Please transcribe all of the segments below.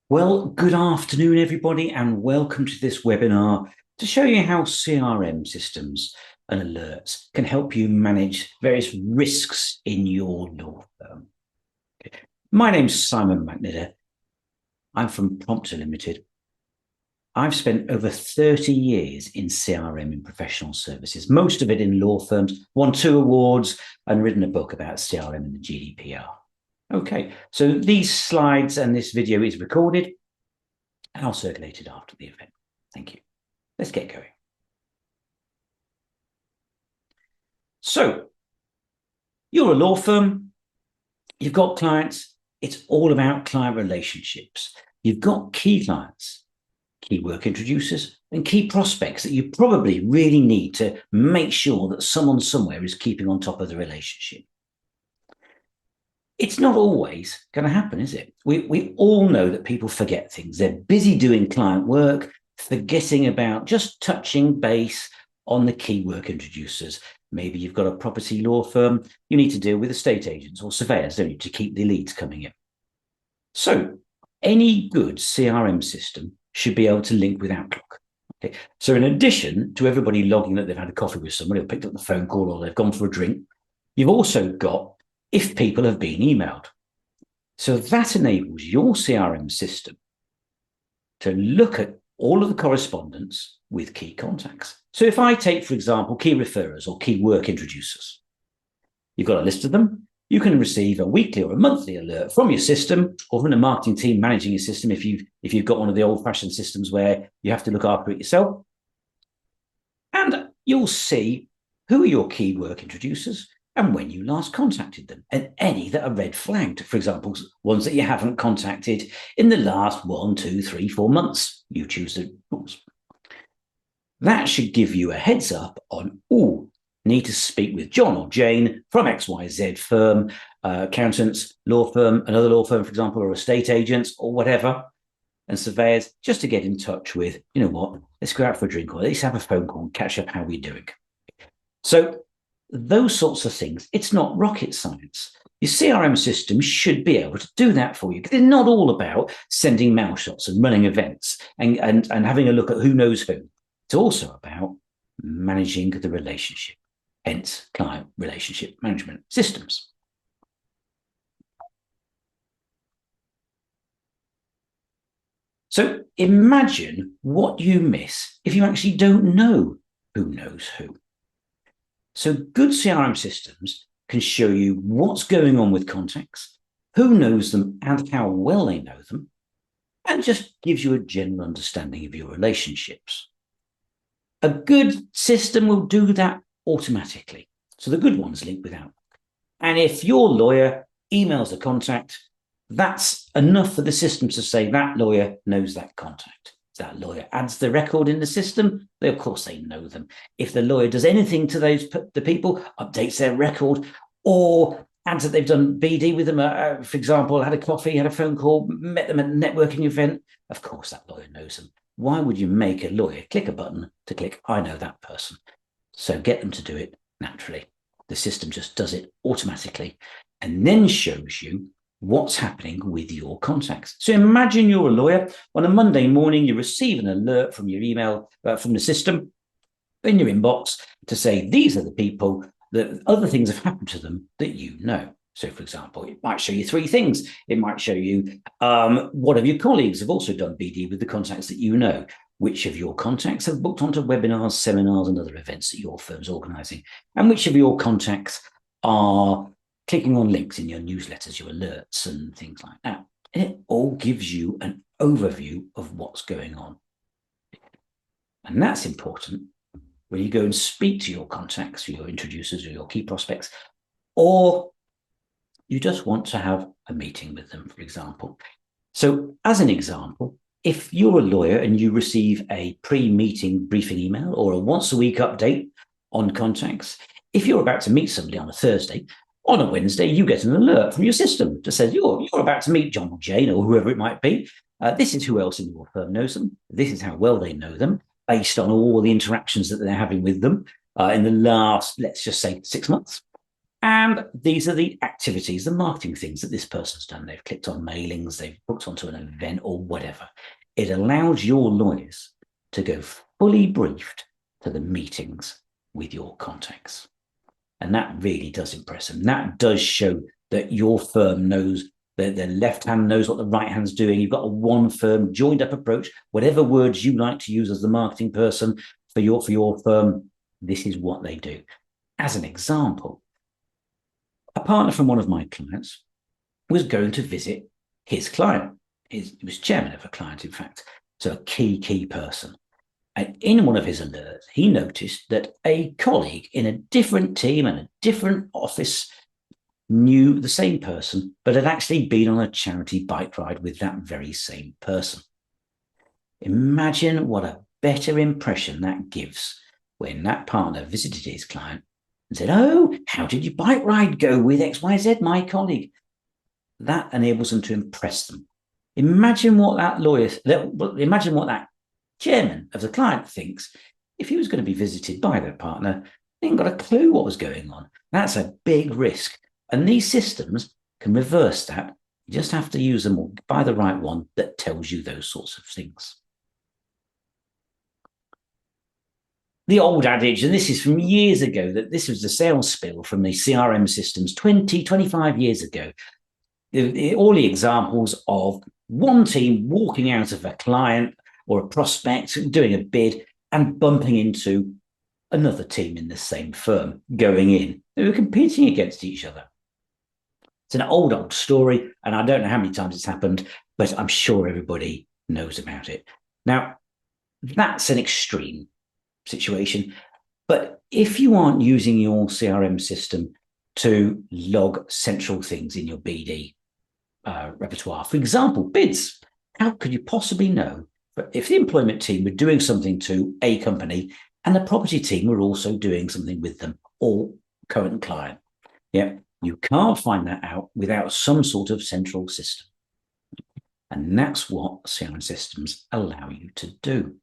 Well, good afternoon, everybody, and welcome to this webinar to show you how CRM systems and alerts can help you manage various risks in your law firm. Okay. My name's Simon McNidder. I'm from Promptr Limited. I've spent over 30 years in CRM in professional services, most of it in law firms, won 2 awards and written a book about CRM and the GDPR. Okay, so these slides and this video is recorded and I'll circulate it after the event. Thank you. Let's get going. So, you're a law firm, you've got clients, it's all about client relationships. You've got key clients, key work introducers, and key prospects that you probably really need to make sure that someone somewhere is keeping on top of the relationship. It's not always going to happen, is it? We all know that people forget things. They're busy doing client work, forgetting about just touching base on the key work introducers. Maybe you've got a property law firm, you need to deal with estate agents or surveyors, don't you, to keep the leads coming in. So any good CRM system should be able to link with Outlook. Okay. So in addition to everybody logging that they've had a coffee with somebody or picked up the phone call or they've gone for a drink, you've also got if people have been emailed. So that enables your CRM system to look at all of the correspondence with key contacts. So if I take, for example, key referrers or key work introducers, you've got a list of them. You can receive a weekly or a monthly alert from your system or from the marketing team managing your system if you've got one of the old-fashioned systems where you have to look after it yourself. And you'll see who are your key work introducers and when you last contacted them, and any that are red flagged, for example, ones that you haven't contacted in the last 1, 2, 3, 4 months. You choose the rules. That should give you a heads up on, need to speak with John or Jane from XYZ firm, accountants, law firm, another law firm, for example, or estate agents or whatever, and surveyors, just to get in touch with, you know what, let's go out for a drink or let's have a phone call and catch up how we're doing. So those sorts of things, it's not rocket science. Your CRM system should be able to do that for you. It's not all about sending mail shots and running events and having a look at who knows who. It's also about managing the relationship, hence client relationship management systems. So imagine what you miss if you actually don't know who knows who. So good CRM systems can show you what's going on with contacts, who knows them and how well they know them, and just gives you a general understanding of your relationships. A good system will do that automatically. So the good ones link with Outlook. And if your lawyer emails a contact, that's enough for the system to say that lawyer knows that contact. That lawyer adds the record in the system, of course they know them. If the lawyer does anything to the people, updates their record, or adds that they've done BD with them, for example, had a coffee, had a phone call, met them at a networking event, of course that lawyer knows them. Why would you make a lawyer click a button to click, I know that person? So get them to do it naturally. The system just does it automatically and then shows you what's happening with your contacts. So imagine you're a lawyer. On a Monday morning, you receive an alert from your email, from the system in your inbox to say, these are the people that other things have happened to them that you know. So, for example, it might show you 3 things. It might show you what of your colleagues have also done BD with the contacts that you know. Which of your contacts have booked onto webinars, seminars, and other events that your firm's organising. And which of your contacts are clicking on links in your newsletters, your alerts, and things like that. And it all gives you an overview of what's going on. And that's important when you go and speak to your contacts, or your introducers, or your key prospects, or you just want to have a meeting with them, for example. So as an example, if you're a lawyer and you receive a pre-meeting briefing email or a once-a-week update on contacts, if you're about to meet somebody on a Thursday, on a Wednesday, you get an alert from your system that says you're about to meet John or Jane or whoever it might be. This is who else in your firm knows them. This is how well they know them based on all the interactions that they're having with them in the last, let's just say, 6 months. And these are the activities, the marketing things that this person's done. They've clicked on mailings, they've booked onto an event or whatever. It allows your lawyers to go fully briefed to the meetings with your contacts. And that really does impress them. That does show that your firm knows that the left hand knows what the right hand's doing. You've got a one firm joined up approach. Whatever words you like to use as the marketing person for your firm, this is what they do. As an example, a partner from one of my clients was going to visit his client. He was chairman of a client, in fact, so a key person. And in one of his alerts, he noticed that a colleague in a different team and a different office knew the same person, but had actually been on a charity bike ride with that very same person. Imagine what a better impression that gives when that partner visited his client and said, "Oh, how did your bike ride go with XYZ, my colleague?" That enables them to impress them. Imagine what that chairman of the client thinks if he was going to be visited by their partner. They ain't got a clue what was going on. That's a big risk. And these systems can reverse that. You just have to use them or buy the right one that tells you those sorts of things. The old adage, and this is from years ago, that this was the sales spiel from the CRM systems 20, 25 years ago. All the examples of one team walking out of a client or a prospect doing a bid and bumping into another team in the same firm going in. They were competing against each other. It's an old story, and I don't know how many times it's happened, but I'm sure everybody knows about it. Now, that's an extreme situation. But if you aren't using your CRM system to log central things in your BD repertoire, for example, bids, how could you possibly know if the employment team were doing something to a company and the property team were also doing something with them or current client? Yeah, you can't find that out without some sort of central system. And that's what CRM systems allow you to do.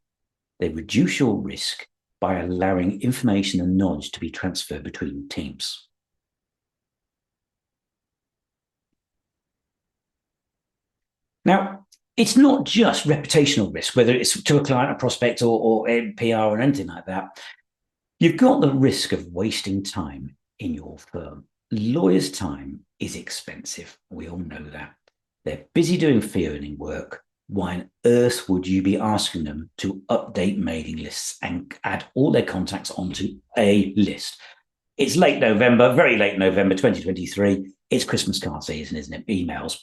They reduce your risk by allowing information and knowledge to be transferred between teams. Now, it's not just reputational risk, whether it's to a client, a prospect, or PR or anything like that. You've got the risk of wasting time in your firm. Lawyers' time is expensive. We all know that. They're busy doing fee-earning work. Why on earth would you be asking them to update mailing lists and add all their contacts onto a list? It's late November, very late November 2023. It's Christmas card season, isn't it? Emails.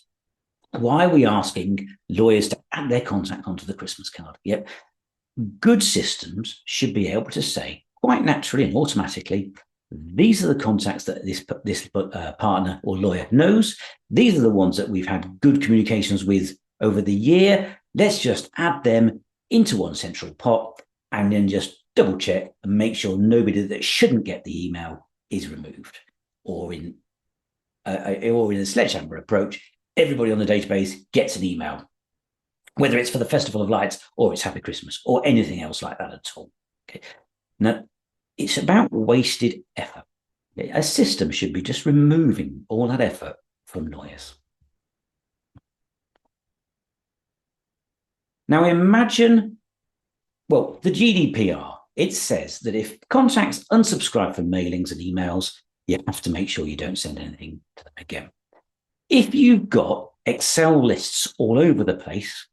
Why are we asking lawyers to add their contact onto the Christmas card? Yep. Good systems should be able to say quite naturally and automatically, these are the contacts that this partner or lawyer knows. These are the ones that we've had good communications with over the year. Let's just add them into one central pot and then just double check and make sure nobody that shouldn't get the email is removed. Or in a sledgehammer approach, everybody on the database gets an email, whether it's for the Festival of Lights or it's Happy Christmas or anything else like that at all. Okay. Now, it's about wasted effort. A system should be just removing all that effort from lawyers. Now imagine, well, the GDPR, it says that if contacts unsubscribe from mailings and emails, you have to make sure you don't send anything to them again. If you've got Excel lists all over the place,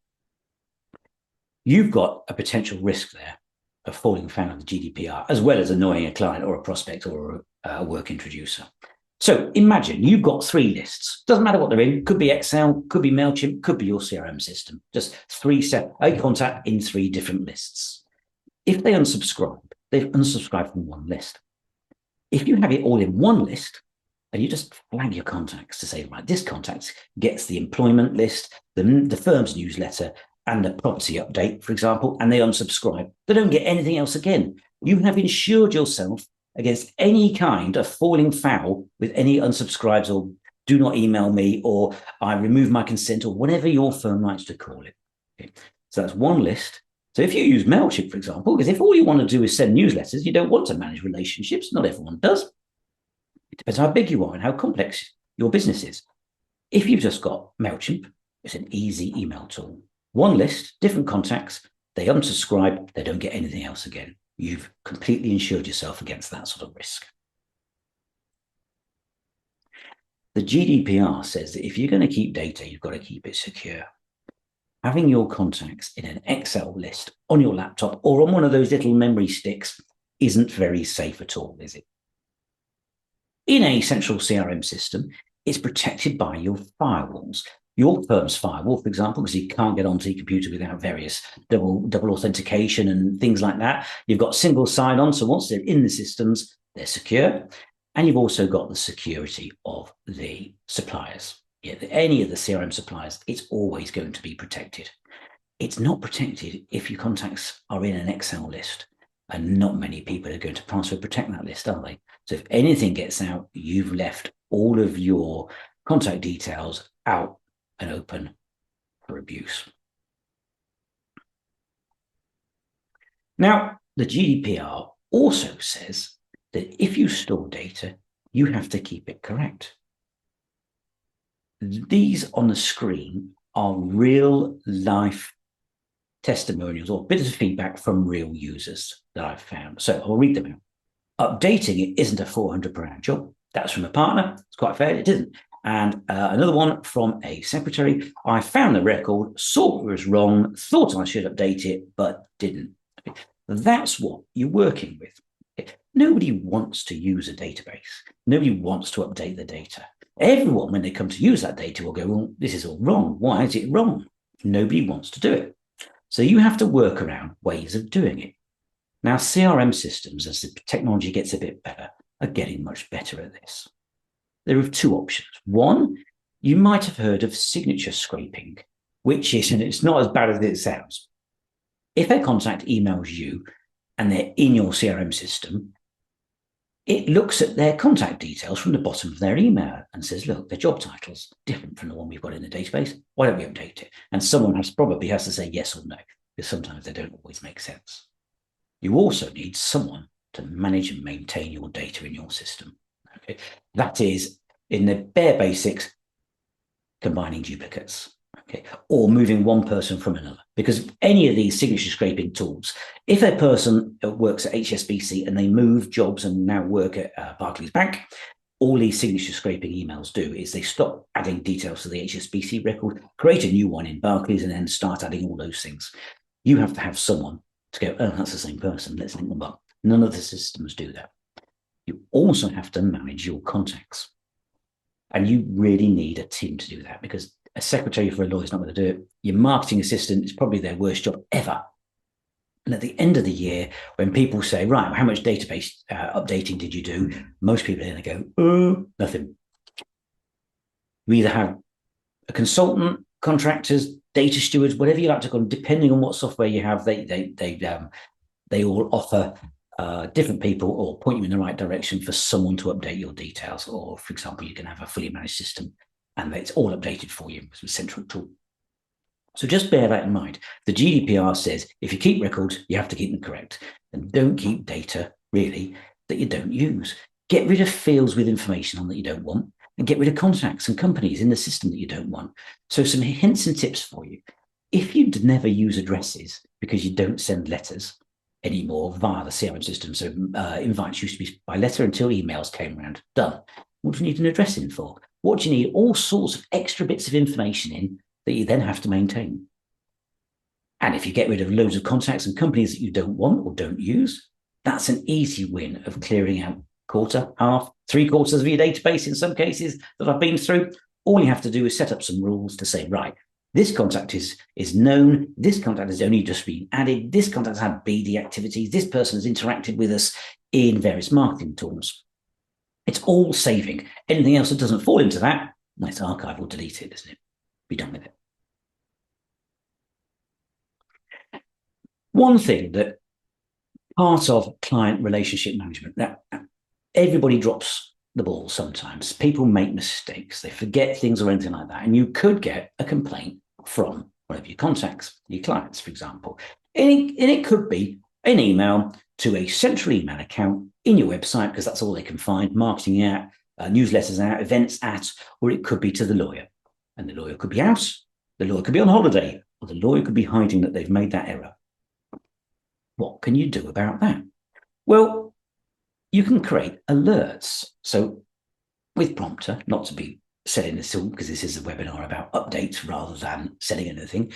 you've got a potential risk there of falling foul of the GDPR, as well as annoying a client or a prospect or a work introducer. So imagine you've got 3 lists. Doesn't matter what they're in. Could be Excel, could be MailChimp, could be your CRM system. Just a contact in 3 different lists. If they unsubscribe, they've unsubscribed from one list. If you have it all in one list, and you just flag your contacts to say, right, this contact gets the employment list, the firm's newsletter, and the property update, for example, and they unsubscribe. They don't get anything else again. You have insured yourself against any kind of falling foul with any unsubscribes or do not email me or I remove my consent or whatever your firm likes to call it. Okay. So that's one list. So if you use MailChimp, for example, because if all you want to do is send newsletters, you don't want to manage relationships. Not everyone does. It depends how big you are and how complex your business is. If you've just got MailChimp, it's an easy email tool. One list, different contacts, they unsubscribe, they don't get anything else again. You've completely insured yourself against that sort of risk. The GDPR says that if you're going to keep data, you've got to keep it secure. Having your contacts in an Excel list on your laptop or on one of those little memory sticks isn't very safe at all, is it? In a central CRM system, it's protected by your firewalls. Your firm's firewall, for example, because you can't get onto your computer without various double authentication and things like that. You've got single sign-on, so once they're in the systems, they're secure. And you've also got the security of the suppliers. Any of the CRM suppliers, it's always going to be protected. It's not protected if your contacts are in an Excel list, and not many people are going to password protect that list, are they? So if anything gets out, you've left all of your contact details out and open for abuse. Now, the GDPR also says that if you store data, you have to keep it correct. These on the screen are real life testimonials or bits of feedback from real users that I've found. So I'll read them out. Updating it isn't a £400 per hour job. That's from a partner. It's quite fair. It isn't. And another one from a secretary. I found the record, saw it was wrong, thought I should update it, but didn't. That's what you're working with. Nobody wants to use a database. Nobody wants to update the data. Everyone, when they come to use that data, will go, well, this is all wrong. Why is it wrong? Nobody wants to do it. So you have to work around ways of doing it. Now, CRM systems, as the technology gets a bit better, are getting much better at this. There are two options. One, you might have heard of signature scraping, which is, and it's not as bad as it sounds. If a contact emails you and they're in your CRM system, it looks at their contact details from the bottom of their email and says, look, their job title's different from the one we've got in the database. Why don't we update it? And someone probably has to say yes or no, because sometimes they don't always make sense. You also need someone to manage and maintain your data in your system. Okay? That is, in the bare basics, combining duplicates. Okay, or moving one person from another. Because any of these signature scraping tools, if a person works at HSBC and they move jobs and now work at Barclays Bank, all these signature scraping emails do is they stop adding details to the HSBC record, create a new one in Barclays, and then start adding all those things. You have to have someone to go, oh, that's the same person, let's link them up. None of the systems do that. You also have to manage your contacts. And you really need a team to do that, because a secretary for a lawyer is not going to do it. Your marketing assistant is probably their worst job ever. And at the end of the year, when people say, right, how much database updating did you do? Most people are going to go, oh, nothing. You either have a consultant, contractors, data stewards, whatever you like to call them, depending on what software you have, they all offer different people or point you in the right direction for someone to update your details. Or, for example, you can have a fully managed system and it's all updated for you as a central tool. So just bear that in mind. The GDPR says if you keep records, you have to keep them correct. And don't keep data, really, that you don't use. Get rid of fields with information on that you don't want, and get rid of contacts and companies in the system that you don't want. So some hints and tips for you. If you never use addresses because you don't send letters anymore via the CRM system, so invites used to be by letter until emails came around, done. What do you need an address in for? What do you need? All sorts of extra bits of information in that you then have to maintain. And if you get rid of loads of contacts and companies that you don't want or don't use, that's an easy win of clearing out quarter, half, 3/4 of your database in some cases that I've been through. All you have to do is set up some rules to say, right, this contact is known, this contact has only just been added, this contact has had BD activities, this person has interacted with us in various marketing tools. It's all saving. Anything else that doesn't fall into that, let's archive or delete it, isn't it? Be done with it. One thing that part of client relationship management, now everybody drops the ball sometimes. People make mistakes. They forget things or anything like that. And you could get a complaint from one of your contacts, your clients, for example. And it could be an email to a central email account in your website, because that's all they can find, marketing at newsletters out, events at, or it could be to the lawyer. And the lawyer could be out, the lawyer could be on holiday, or the lawyer could be hiding that they've made that error. What can you do about that? Well, you can create alerts. So with Promptr, not to be selling this all, because this is a webinar about updates rather than selling anything,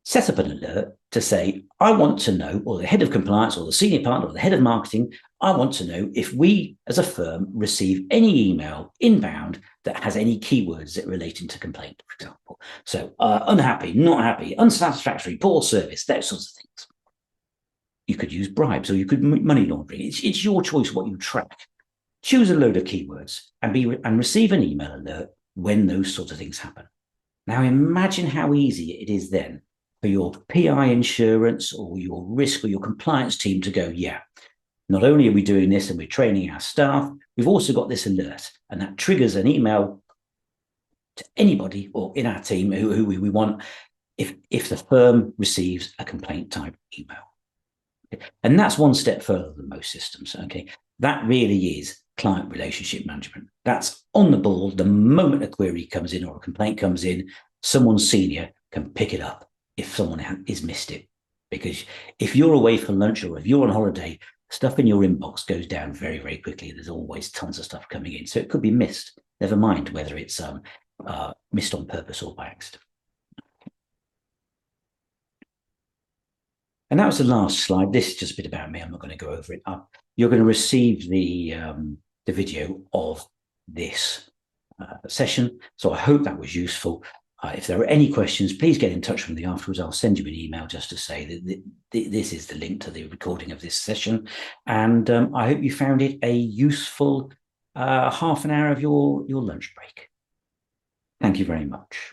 set up an alert to say, I want to know, or the head of compliance or the senior partner or the head of marketing, I want to know if we as a firm receive any email inbound that has any keywords that relate to complaint, for example. So unhappy, not happy, unsatisfactory, poor service, those sorts of things. You could use bribes or you could money laundering. It's your choice what you track. Choose a load of keywords and receive an email alert when those sorts of things happen. Now imagine how easy it is then for your PI insurance or your risk or your compliance team to go, yeah, not only are we doing this and we're training our staff, we've also got this alert, and that triggers an email to anybody or in our team who we want if the firm receives a complaint type email. Okay. And that's one step further than most systems. Okay, that really is client relationship management. That's on the ball. The moment a query comes in or a complaint comes in, someone senior can pick it up if someone has missed it. Because if you're away for lunch or if you're on holiday, stuff in your inbox goes down very, very quickly. There's always tons of stuff coming in. So it could be missed, never mind whether it's missed on purpose or by accident. And that was the last slide. This is just a bit about me. I'm not going to go over it. You're going to receive the video of this session. So I hope that was useful. If there are any questions, please get in touch with me afterwards. I'll send you an email just to say that this is the link to the recording of this session. And I hope you found it a useful half an hour of your lunch break. Thank you very much.